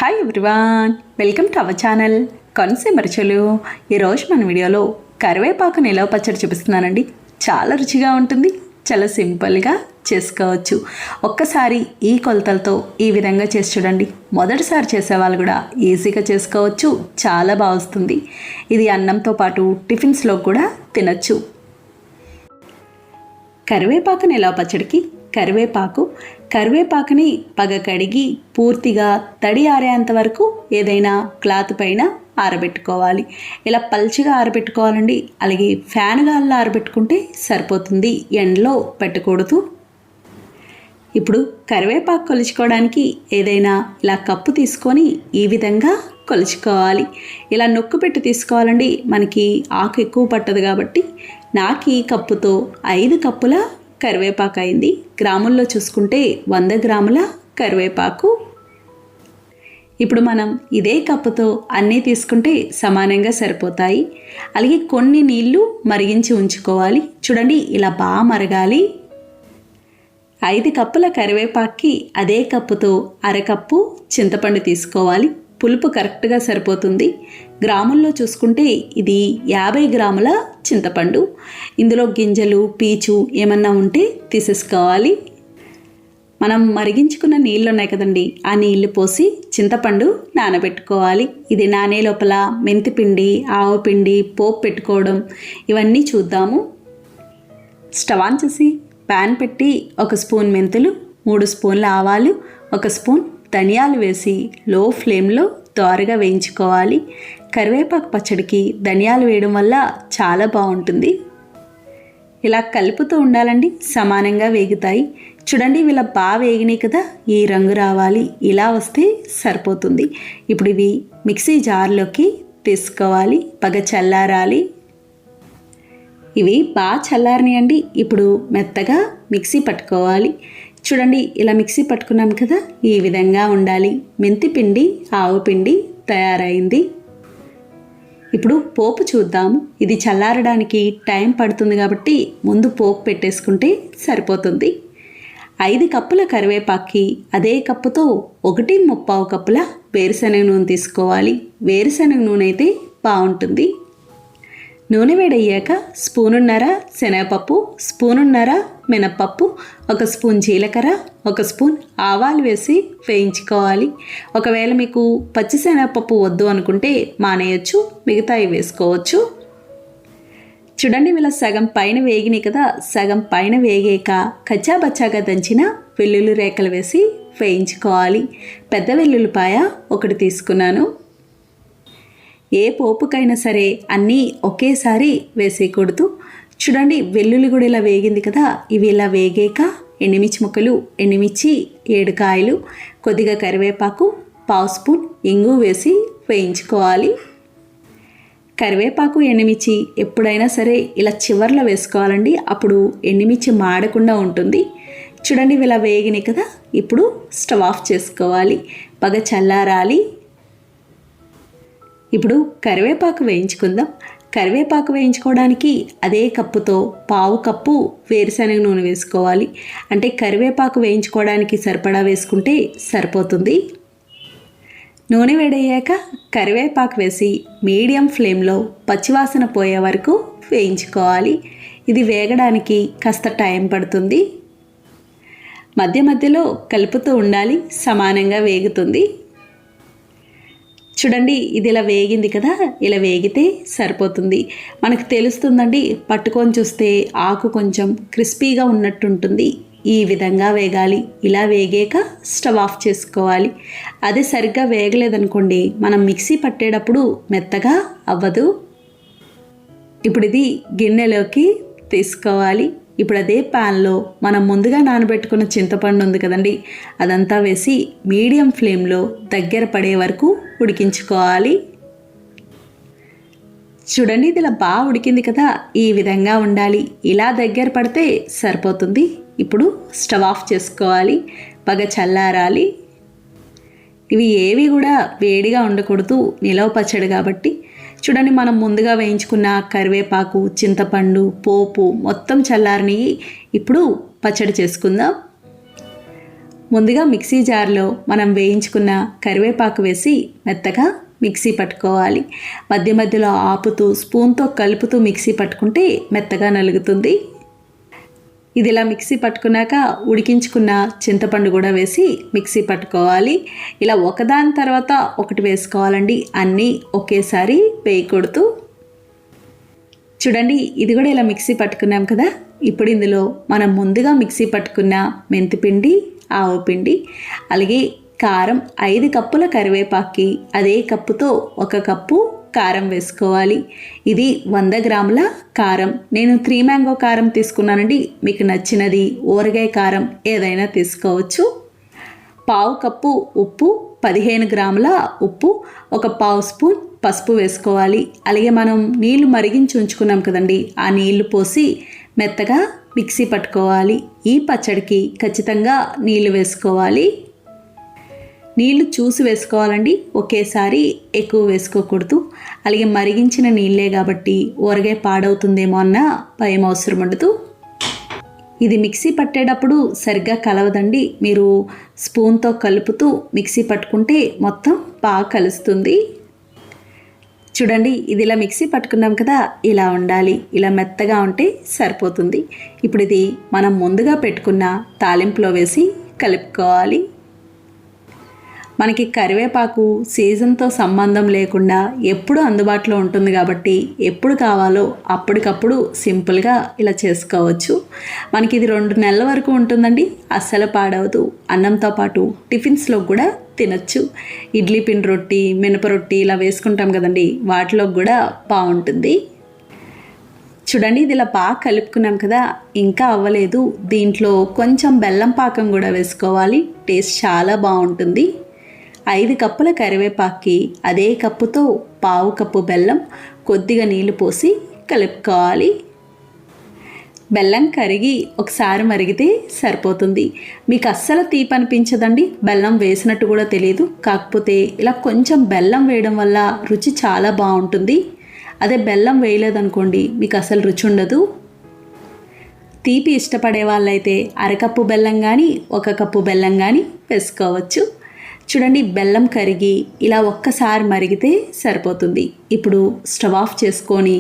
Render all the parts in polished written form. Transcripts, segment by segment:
Hi everyone, welcome to our channel Konaseema రుచులు. ఈరోజు మన వీడియోలో కరివేపాకు నిలవ పచ్చడి చూపిస్తున్నానండి. చాలా రుచిగా ఉంటుంది, చాలా సింపుల్గా చేసుకోవచ్చు. ఒక్కసారి ఈ కొలతలతో ఈ విధంగా చేసి చూడండి. మొదటిసారి చేసేవాళ్ళు కూడా ఈజీగా చేసుకోవచ్చు, చాలా బాగా వస్తుంది. ఇది అన్నంతో పాటు టిఫిన్స్లో కూడా తినచ్చు. కరివేపాకు నిలవ పచ్చడికి కరివేపాకుని పగ కడిగి పూర్తిగా తడి ఆరేంత వరకు ఏదైనా క్లాత్ పైన ఆరబెట్టుకోవాలి. ఇలా పల్చగా ఆరబెట్టుకోవాలండి. అలాగే ఫ్యాన్ గాల్లో ఆరబెట్టుకుంటే సరిపోతుంది, ఎండలో పెట్టకూడదు. ఇప్పుడు కరివేపాకు కొలుచుకోవడానికి ఏదైనా ఇలా కప్పు తీసుకొని ఈ విధంగా కొలుచుకోవాలి. ఇలా నొక్కు పెట్టి తీసుకోవాలండి, మనకి ఆకు ఎక్కువ పట్టదు కాబట్టి. నాకు ఈ కప్పుతో 5 కప్పుల కరివేపాకు అయింది. గ్రాముల్లో చూసుకుంటే 100 గ్రాముల కరివేపాకు. ఇప్పుడు మనం ఇదే కప్పుతో అన్నీ తీసుకుంటే సమానంగా సరిపోతాయి. అలాగే కొన్ని నీళ్లు మరిగించి ఉంచుకోవాలి. చూడండి, ఇలా బాగా మరగాలి. 5 కప్పుల కరివేపాకుకి అదే కప్పుతో అరకప్పు చింతపండు తీసుకోవాలి. పులుపు కరెక్ట్గా సరిపోతుంది. గ్రాముల్లో చూసుకుంటే ఇది 50 గ్రాముల చింతపండు. ఇందులో గింజలు, పీచు ఏమన్నా ఉంటే తీసేసుకోవాలి. మనం మరిగించుకున్న నీళ్ళు ఉన్నాయి కదండి, ఆ నీళ్లు పోసి చింతపండు నానబెట్టుకోవాలి. ఇది నానే లోపల మెంతిపిండి, ఆవపిండి, పోపు పెట్టుకోవడం ఇవన్నీ చూద్దాము. స్టవ్ ఆన్ చేసి ప్యాన్ పెట్టి 1 స్పూన్ మెంతులు, 3 స్పూన్ల ఆవాలు, 1 స్పూన్ ధనియాలు వేసి లో ఫ్లేమ్లో దోరగా వేయించుకోవాలి. కరివేపాకు పచ్చడికి ధనియాలు వేయడం వల్ల చాలా బాగుంటుంది. ఇలా కలుపుతూ ఉండాలండి, సమానంగా వేగుతాయి. చూడండి, ఇలా బాగా వేగినాయి కదా, ఈ రంగు రావాలి. ఇలా వస్తే సరిపోతుంది. ఇప్పుడు ఇవి మిక్సీ జార్లోకి తీసుకోవాలి. బాగా చల్లారాలి. ఇవి బాగా చల్లారనియండి. ఇప్పుడు మెత్తగా మిక్సీ పట్టుకోవాలి. చూడండి, ఇలా మిక్సీ పట్టుకున్నాం కదా, ఈ విధంగా ఉండాలి. మెంతి పిండి, ఆవు పిండి తయారైంది. ఇప్పుడు పోపు చూద్దాము. ఇది చల్లారడానికి టైం పడుతుంది కాబట్టి ముందు పోపు పెట్టేసుకుంటే సరిపోతుంది. 5 కప్పుల కరివేపాకుకి అదే కప్పుతో 1.25 కప్పుల వేరుశనగ నూనె తీసుకోవాలి. వేరుశనగ నూనె అయితే బాగుంటుంది. నూనె వేడయ్యాక స్పూనున్నర శనగపప్పు, స్పూనున్నర మినప్పప్పు, 1 స్పూన్ జీలకర్ర, 1 స్పూన్ ఆవాలు వేసి వేయించుకోవాలి. ఒకవేళ మీకు పచ్చిశనగపప్పు వద్దు అనుకుంటే మానేయచ్చు, మిగతాయి వేసుకోవచ్చు. చూడండి, ఇలా సగం పైన వేగినాయి కదా, సగం పైన వేగాక కచ్చాబచ్చాగా దంచిన వెల్లుల్లి రేకలు వేసి వేయించుకోవాలి. పెద్ద వెల్లుల్లిపాయ 1 తీసుకున్నాను. ఏ పోపుకైనా సరే అన్నీ ఒకేసారి వేసేయకూడదు. చూడండి, వెల్లుల్లి కూడా ఇలా వేగింది కదా, ఇవి ఇలా వేగాక ఎండుమిర్చి ముక్కలు, ఎండుమిర్చి 7 కాయలు, కొద్దిగా కరివేపాకు, 1/2 స్పూన్ ఇంగు వేసి వేయించుకోవాలి. కరివేపాకు, ఎండుమిర్చి ఎప్పుడైనా సరే ఇలా చివర్లో వేసుకోవాలండి, అప్పుడు ఎండుమిర్చి మాడకుండా ఉంటుంది. చూడండి, ఇలా వేగినాయి కదా, ఇప్పుడు స్టవ్ ఆఫ్ చేసుకోవాలి. బాగా చల్లారాలి. ఇప్పుడు కరివేపాకు వేయించుకుందాం. కరివేపాకు వేయించుకోవడానికి అదే కప్పుతో 1/2 కప్పు వేరుశనగ నూనె వేసుకోవాలి. అంటే కరివేపాకు వేయించుకోవడానికి సరిపడా వేసుకుంటే సరిపోతుంది. నూనె వేడయ్యాక కరివేపాకు వేసి మీడియం ఫ్లేమ్లో పచ్చివాసన పోయే వరకు వేయించుకోవాలి. ఇది వేగడానికి కాస్త టైం పడుతుంది. మధ్య మధ్యలో కలుపుతూ ఉండాలి, సమానంగా వేగుతుంది. చూడండి, ఇది ఇలా వేగింది కదా, ఇలా వేగితే సరిపోతుంది. మనకు తెలుస్తుందండి, పట్టుకొని చూస్తే ఆకు కొంచెం క్రిస్పీగా ఉన్నట్టుంటుంది. ఈ విధంగా వేగాలి. ఇలా వేగాక స్టవ్ ఆఫ్ చేసుకోవాలి. అదే సరిగ్గా వేగలేదనుకోండి, మనం మిక్సీ పట్టేటప్పుడు మెత్తగా అవ్వదు. ఇప్పుడు ఇది గిన్నెలోకి తీసుకోవాలి. ఇప్పుడు అదే ప్యాన్లో మనం ముందుగా నానబెట్టుకున్న చింతపండు ఉంది కదండి, అదంతా వేసి మీడియం ఫ్లేమ్లో దగ్గర పడే వరకు ఉడికించుకోవాలి. చూడండి, ఇది ఇలా బాగా ఉడికింది కదా, ఈ విధంగా ఉండాలి. ఇలా దగ్గర పడితే సరిపోతుంది. ఇప్పుడు స్టవ్ ఆఫ్ చేసుకోవాలి. బాగా చల్లారాలి. ఇవి ఏవి కూడా వేడిగా ఉండకూడదు, నిలవ పచ్చడి కాబట్టి. చూడండి, మనం ముందుగా వేయించుకున్న కరివేపాకు, చింతపండు, పోపు మొత్తం చల్లారని. ఇప్పుడు పచ్చడి చేసుకుందాం. ముందుగా మిక్సీ జార్లో మనం వేయించుకున్న కరివేపాకు వేసి మెత్తగా మిక్సీ పట్టుకోవాలి. మధ్య మధ్యలో ఆపుతూ స్పూన్తో కలుపుతూ మిక్సీ పట్టుకుంటే మెత్తగా నలుగుతుంది. ఇది ఇలా మిక్సీ పట్టుకున్నాక ఉడికించుకున్న చింతపండు కూడా వేసి మిక్సీ పట్టుకోవాలి. ఇలా ఒకదాని తర్వాత ఒకటి వేసుకోవాలండి, అన్నీ ఒకేసారి వేయకూడదు. చూడండి, ఇది కూడా ఇలా మిక్సీ పట్టుకున్నాం కదా. ఇప్పుడు ఇందులో మనం ముందుగా మిక్సీ పట్టుకున్న మెంతిపిండి, ఆవపిండి, అలాగే కారం 5 కప్పుల కరివేపాకి అదే కప్పుతో 1 కప్పు కారం వేసుకోవాలి. ఇది 100 గ్రాముల కారం. నేను 3 మ్యాంగో కారం తీసుకున్నానండి. మీకు నచ్చినది ఊరగాయ కారం ఏదైనా తీసుకోవచ్చు. 1/2 కప్పు ఉప్పు, 15 గ్రాముల ఉప్పు, 1/2 స్పూన్ పసుపు వేసుకోవాలి. అలాగే మనం నీళ్లు మరిగించి ఉంచుకున్నాం కదండి, ఆ నీళ్లు పోసి మెత్తగా మిక్సీ పట్టుకోవాలి. ఈ పచ్చడికి ఖచ్చితంగా నీళ్లు వేసుకోవాలి. నీళ్లు చూసి వేసుకోవాలండి, ఒకేసారి ఎక్కువ వేసుకోకూడదు. అలాగే మరిగించిన నీళ్ళే కాబట్టి ఊరగాయ పాడవుతుందేమో అన్న భయం అవసరం ఉండదు. ఇది మిక్సీ పట్టేటప్పుడు సరిగ్గా కలవదండి. మీరు స్పూన్తో కలుపుతూ మిక్సీ పట్టుకుంటే మొత్తం బాగా కలుస్తుంది. చూడండి, ఇది ఇలా మిక్సీ పట్టుకున్నాం కదా, ఇలా ఉండాలి. ఇలా మెత్తగా ఉంటే సరిపోతుంది. ఇప్పుడు ఇది మనం ముందుగా పెట్టుకున్న తాలింపులో వేసి కలుపుకోవాలి. మనకి కరివేపాకు సీజన్తో సంబంధం లేకుండా ఎప్పుడు అందుబాటులో ఉంటుంది కాబట్టి ఎప్పుడు కావాలో అప్పటికప్పుడు సింపుల్గా ఇలా చేసుకోవచ్చు. మనకి ఇది 2 నెలల వరకు ఉంటుందండి, అస్సలు పాడవదు. అన్నంతో పాటు టిఫిన్స్లో కూడా తినచ్చు. ఇడ్లీ పిండి రొట్టి, మినప రొట్టి ఇలా వేసుకుంటాం కదండి, వాటిలో కూడా బాగుంటుంది. చూడండి, ఇది ఇలా బాగా కలుపుకున్నాం కదా, ఇంకా అవ్వలేదు. దీంట్లో కొంచెం బెల్లం పాకం కూడా వేసుకోవాలి. టేస్ట్ చాలా బాగుంటుంది. 5 కప్పుల కరివేపాకి అదే కప్పుతో 1/2 కప్పు బెల్లం, కొద్దిగా నీళ్లు పోసి కలుపుకోవాలి. బెల్లం కరిగి ఒకసారి మరిగితే సరిపోతుంది. మీకు అస్సలు తీపి అనిపించదండి, బెల్లం వేసినట్టు కూడా తెలియదు. కాకపోతే ఇలా కొంచెం బెల్లం వేయడం వల్ల రుచి చాలా బాగుంటుంది. అదే బెల్లం వేయలేదనుకోండి, మీకు అసలు రుచి ఉండదు. తీపి ఇష్టపడే వాళ్ళైతే 1/2 కప్పు బెల్లం కానీ 1 కప్పు బెల్లం కానీ వేసుకోవచ్చు. చూడండి, బెల్లం కరిగి ఇలా ఒక్కసారి మరిగితే సరిపోతుంది. ఇప్పుడు స్టవ్ ఆఫ్ చేసుకొని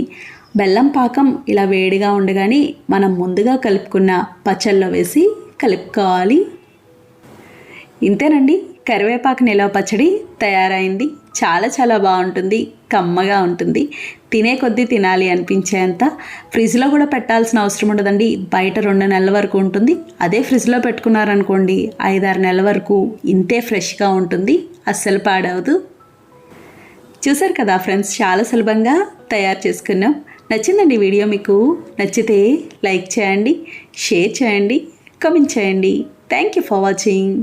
బెల్లం పాకం ఇలా వేడిగా ఉండగానే మనం ముందుగా కలుపుకున్న పచ్చళ్ళలో వేసి కలుపుకోవాలి. ఇంతేనండి, కరివేపాకు నిలవ పచ్చడి తయారైంది. చాలా చాలా బాగుంటుంది, కమ్మగా ఉంటుంది. తినే కొద్దీ తినాలి అనిపించేంత. ఫ్రిడ్జ్లో కూడా పెట్టాల్సిన అవసరం ఉండదండి. బయట 2 నెలల వరకు ఉంటుంది. అదే ఫ్రిడ్జ్లో పెట్టుకున్నారనుకోండి 5-6 నెలల వరకు ఇంతే ఫ్రెష్గా ఉంటుంది, అస్సలు పాడవదు. చూసారు కదా ఫ్రెండ్స్, చాలా సులభంగా తయారు చేసుకున్నాం. నచ్చిందండి వీడియో? మీకు నచ్చితే లైక్ చేయండి, షేర్ చేయండి, కామెంట్ చేయండి. Thank you for watching.